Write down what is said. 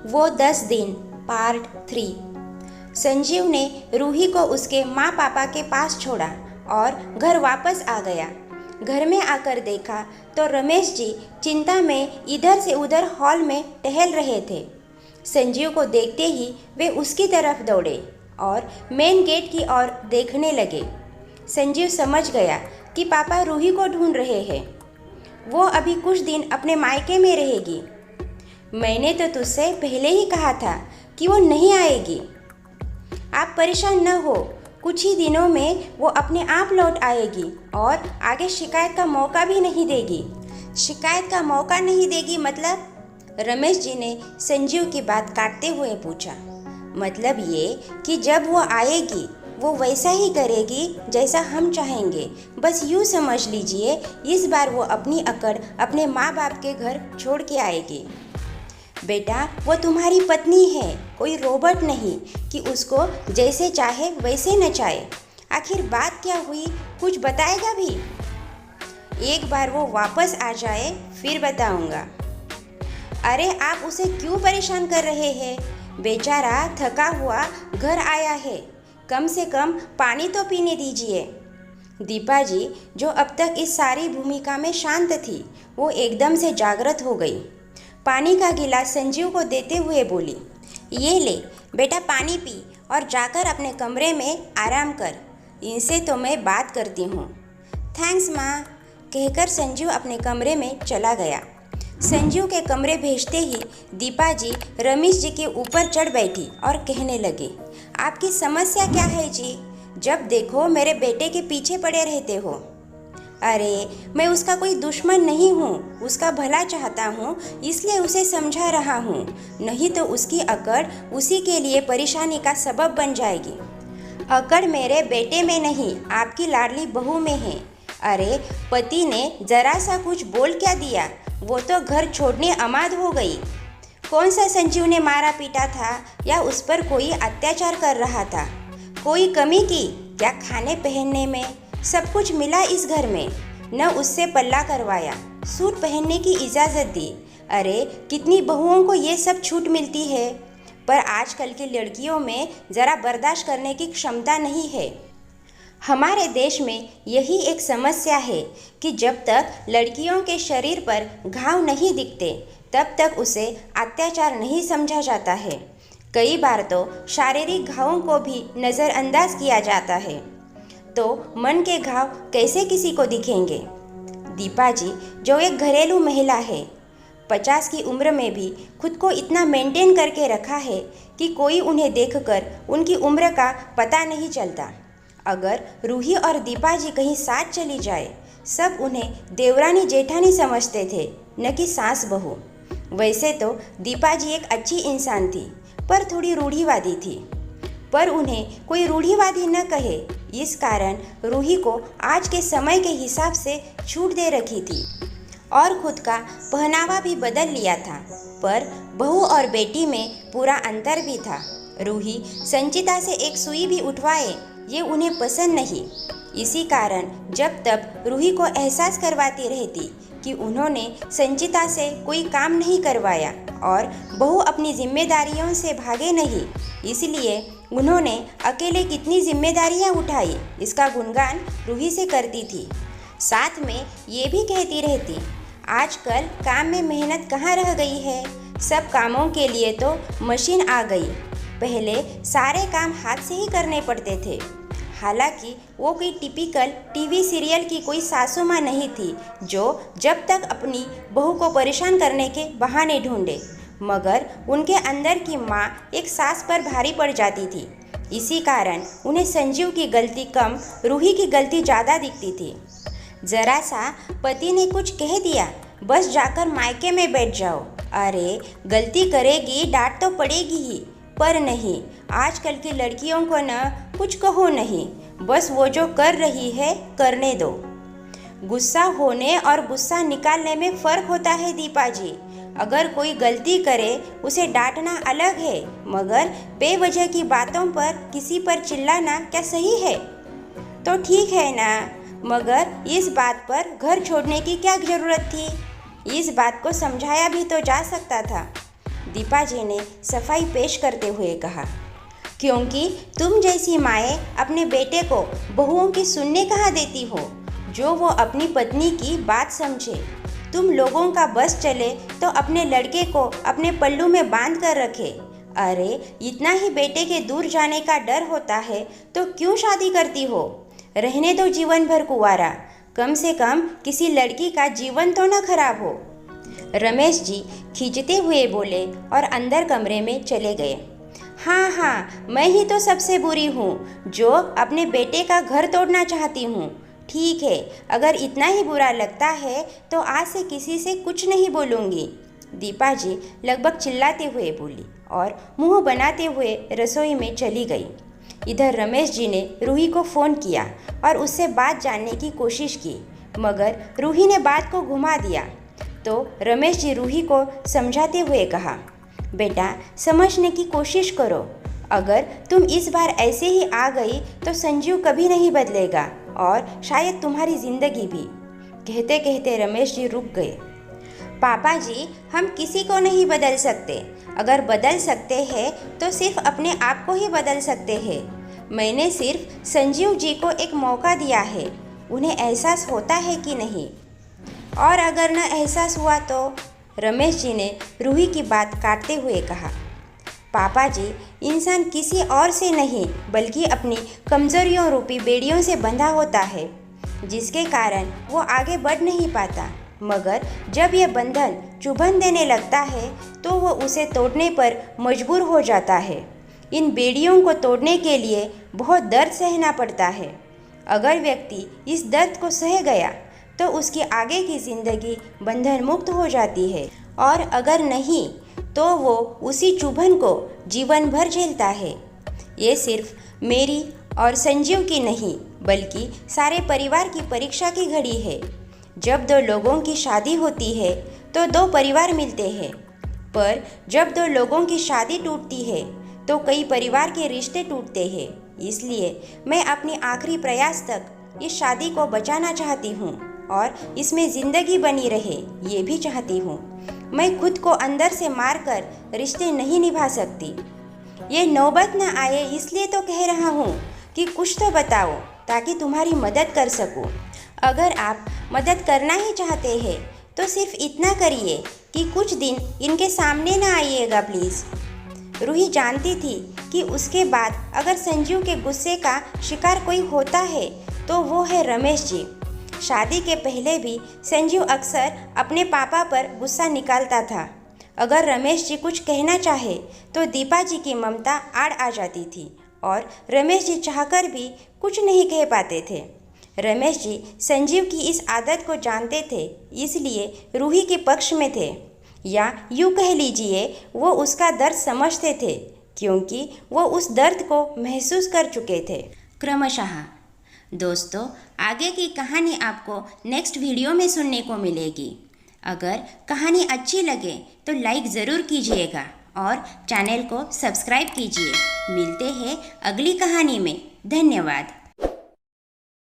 वो 10 दिन पार्ट 3। संजीव ने रूही को उसके माँ पापा के पास छोड़ा और घर वापस आ गया। घर में आकर देखा तो रमेश जी चिंता में इधर से उधर हॉल में टहल रहे थे। संजीव को देखते ही वे उसकी तरफ दौड़े और मेन गेट की ओर देखने लगे। संजीव समझ गया कि पापा रूही को ढूंढ रहे हैं। वो अभी कुछ दिन अपने मायके में रहेगी। मैंने तो तुझसे पहले ही कहा था कि वो नहीं आएगी। आप परेशान न हो, कुछ ही दिनों में वो अपने आप लौट आएगी और आगे शिकायत का मौका भी नहीं देगी। शिकायत का मौका नहीं देगी मतलब? रमेश जी ने संजीव की बात काटते हुए पूछा। मतलब ये कि जब वो आएगी वो वैसा ही करेगी जैसा हम चाहेंगे। बस यूँ समझ लीजिए, इस बार वो अपनी अकड़ अपने माँ बाप के घर छोड़ के आएगी। बेटा, वो तुम्हारी पत्नी है, कोई रोबोट नहीं कि उसको जैसे चाहे वैसे नचाए। आखिर बात क्या हुई, कुछ बताएगा भी? एक बार वो वापस आ जाए फिर बताऊंगा। अरे आप उसे क्यों परेशान कर रहे हैं? बेचारा थका हुआ घर आया है, कम से कम पानी तो पीने दीजिए। दीपा जी, जो अब तक इस सारी भूमिका में शांत थी, वो एकदम से जागृत हो गई। पानी का गिलास संजीव को देते हुए बोली, ये ले बेटा, पानी पी और जाकर अपने कमरे में आराम कर। इनसे तो मैं बात करती हूँ। थैंक्स माँ, कहकर संजीव अपने कमरे में चला गया। संजीव के कमरे भेजते ही दीपा जी रमेश जी के ऊपर चढ़ बैठी और कहने लगी, आपकी समस्या क्या है जी? जब देखो मेरे बेटे के पीछे पड़े रहते हो। अरे मैं उसका कोई दुश्मन नहीं हूँ, उसका भला चाहता हूँ, इसलिए उसे समझा रहा हूँ। नहीं तो उसकी अकड़ उसी के लिए परेशानी का सबब बन जाएगी। अकड़ मेरे बेटे में नहीं, आपकी लाडली बहू में है। अरे पति ने जरा सा कुछ बोल क्या दिया, वो तो घर छोड़ने आमाद हो गई। कौन सा संजीव ने मारा पीटा था या उस पर कोई अत्याचार कर रहा था? कोई कमी की क्या खाने पहनने में? सब कुछ मिला इस घर में। न उससे पल्ला करवाया, सूट पहनने की इजाज़त दी। अरे कितनी बहुओं को ये सब छूट मिलती है, पर आजकल की लड़कियों में ज़रा बर्दाश्त करने की क्षमता नहीं है। हमारे देश में यही एक समस्या है कि जब तक लड़कियों के शरीर पर घाव नहीं दिखते तब तक उसे अत्याचार नहीं समझा जाता है। कई बार तो शारीरिक घावों को भी नज़रअंदाज किया जाता है, तो मन के घाव कैसे किसी को दिखेंगे? दीपा जी, जो एक घरेलू महिला है, 50 की उम्र में भी खुद को इतना मेंटेन करके रखा है कि कोई उन्हें देखकर उनकी उम्र का पता नहीं चलता। अगर रूही और दीपा जी कहीं साथ चली जाए, सब उन्हें देवरानी जेठानी समझते थे, न कि सास बहू। वैसे तो दीपा जी एक अच्छी इंसान थी, पर थोड़ी रूढ़िवादी थी। पर उन्हें कोई रूढ़िवादी न कहे, इस कारण रूही को आज के समय के हिसाब से छूट दे रखी थी और खुद का पहनावा भी बदल लिया था। पर बहू और बेटी में पूरा अंतर भी था। रूही संचिता से एक सुई भी उठवाए ये उन्हें पसंद नहीं। इसी कारण जब तब रूही को एहसास करवाती रहती कि उन्होंने संचिता से कोई काम नहीं करवाया और बहू अपनी जिम्मेदारियों से भागे नहीं, इसलिए उन्होंने अकेले कितनी जिम्मेदारियां उठाई, इसका गुणगान रूही से करती थी। साथ में ये भी कहती रहती, आजकल काम में मेहनत कहाँ रह गई है, सब कामों के लिए तो मशीन आ गई। पहले सारे काम हाथ से ही करने पड़ते थे। हालांकि वो कोई टिपिकल टीवी सीरियल की कोई सासू माँ नहीं थी जो जब तक अपनी बहू को परेशान करने के बहाने ढूंढे, मगर उनके अंदर की माँ एक सास पर भारी पड़ जाती थी। इसी कारण उन्हें संजीव की गलती कम, रूही की गलती ज़्यादा दिखती थी। जरा सा पति ने कुछ कह दिया, बस जाकर मायके में बैठ जाओ। अरे गलती करेगी, डांट तो पड़ेगी ही, पर नहीं, आजकल की लड़कियों को न कुछ कहो नहीं, बस वो जो कर रही है करने दो। गुस्सा होने और गुस्सा निकालने में फ़र्क होता है दीपा जी। अगर कोई गलती करे उसे डांटना अलग है, मगर बेवजह की बातों पर किसी पर चिल्लाना क्या सही है? तो ठीक है ना, मगर इस बात पर घर छोड़ने की क्या ज़रूरत थी? इस बात को समझाया भी तो जा सकता था। दीपा जी ने सफाई पेश करते हुए कहा, क्योंकि तुम जैसी माएँ अपने बेटे को बहुओं की सुनने कहाँ देती हो, जो वो अपनी पत्नी की बात समझे। तुम लोगों का बस चले तो अपने लड़के को अपने पल्लू में बांध कर रखे। अरे इतना ही बेटे के दूर जाने का डर होता है तो क्यों शादी करती हो? रहने दो जीवन भर कुंवारा, कम से कम किसी लड़की का जीवन तो न खराब हो। रमेश जी खींचते हुए बोले और अंदर कमरे में चले गए। हाँ, मैं ही तो सबसे बुरी हूँ जो अपने बेटे का घर तोड़ना चाहती हूँ। ठीक है, अगर इतना ही बुरा लगता है तो आज से किसी से कुछ नहीं बोलूँगी, दीपा जी लगभग चिल्लाते हुए बोली और मुंह बनाते हुए रसोई में चली गई। इधर रमेश जी ने रूही को फ़ोन किया और उससे बात जानने की कोशिश की, मगर रूही ने बात को घुमा दिया। तो रमेश जी रूही को समझाते हुए कहा, बेटा समझने की कोशिश करो, अगर तुम इस बार ऐसे ही आ गई तो संजीव कभी नहीं बदलेगा और शायद तुम्हारी ज़िंदगी भी। कहते कहते रमेश जी रुक गए। पापा जी, हम किसी को नहीं बदल सकते, अगर बदल सकते हैं तो सिर्फ अपने आप को ही बदल सकते हैं। मैंने सिर्फ संजीव जी को एक मौका दिया है, उन्हें एहसास होता है कि नहीं, और अगर न एहसास हुआ तो? रमेश जी ने रूही की बात काटते हुए कहा, पापा जी, इंसान किसी और से नहीं बल्कि अपनी कमज़ोरियों रूपी बेड़ियों से बंधा होता है, जिसके कारण वो आगे बढ़ नहीं पाता। मगर जब यह बंधन चुभन देने लगता है तो वो उसे तोड़ने पर मजबूर हो जाता है। इन बेड़ियों को तोड़ने के लिए बहुत दर्द सहना पड़ता है। अगर व्यक्ति इस दर्द को सह गया तो उसकी आगे की ज़िंदगी बंधन मुक्त हो जाती है, और अगर नहीं तो वो उसी चुभन को जीवन भर झेलता है। ये सिर्फ मेरी और संजीव की नहीं बल्कि सारे परिवार की परीक्षा की घड़ी है। जब दो लोगों की शादी होती है तो दो परिवार मिलते हैं, पर जब दो लोगों की शादी टूटती है तो कई परिवार के रिश्ते टूटते हैं। इसलिए मैं अपनी आखिरी प्रयास तक इस शादी को बचाना चाहती हूँ और इसमें ज़िंदगी बनी रहे ये भी चाहती हूँ। मैं खुद को अंदर से मारकर रिश्ते नहीं निभा सकती। ये नौबत न आए इसलिए तो कह रहा हूँ कि कुछ तो बताओ ताकि तुम्हारी मदद कर सकूँ। अगर आप मदद करना ही चाहते हैं तो सिर्फ इतना करिए कि कुछ दिन इनके सामने ना आइएगा प्लीज़। रूही जानती थी कि उसके बाद अगर संजीव के गुस्से का शिकार कोई होता है तो वो है रमेश जी। शादी के पहले भी संजीव अक्सर अपने पापा पर गुस्सा निकालता था। अगर रमेश जी कुछ कहना चाहे तो दीपा जी की ममता आड़ आ जाती थी और रमेश जी चाहकर भी कुछ नहीं कह पाते थे। रमेश जी संजीव की इस आदत को जानते थे, इसलिए रूही के पक्ष में थे, या यूँ कह लीजिए वो उसका दर्द समझते थे क्योंकि वो उस दर्द को महसूस कर चुके थे। क्रमशः दोस्तों, आगे की कहानी आपको नेक्स्ट वीडियो में सुनने को मिलेगी। अगर कहानी अच्छी लगे तो लाइक ज़रूर कीजिएगा और चैनल को सब्सक्राइब कीजिए। मिलते हैं अगली कहानी में। धन्यवाद।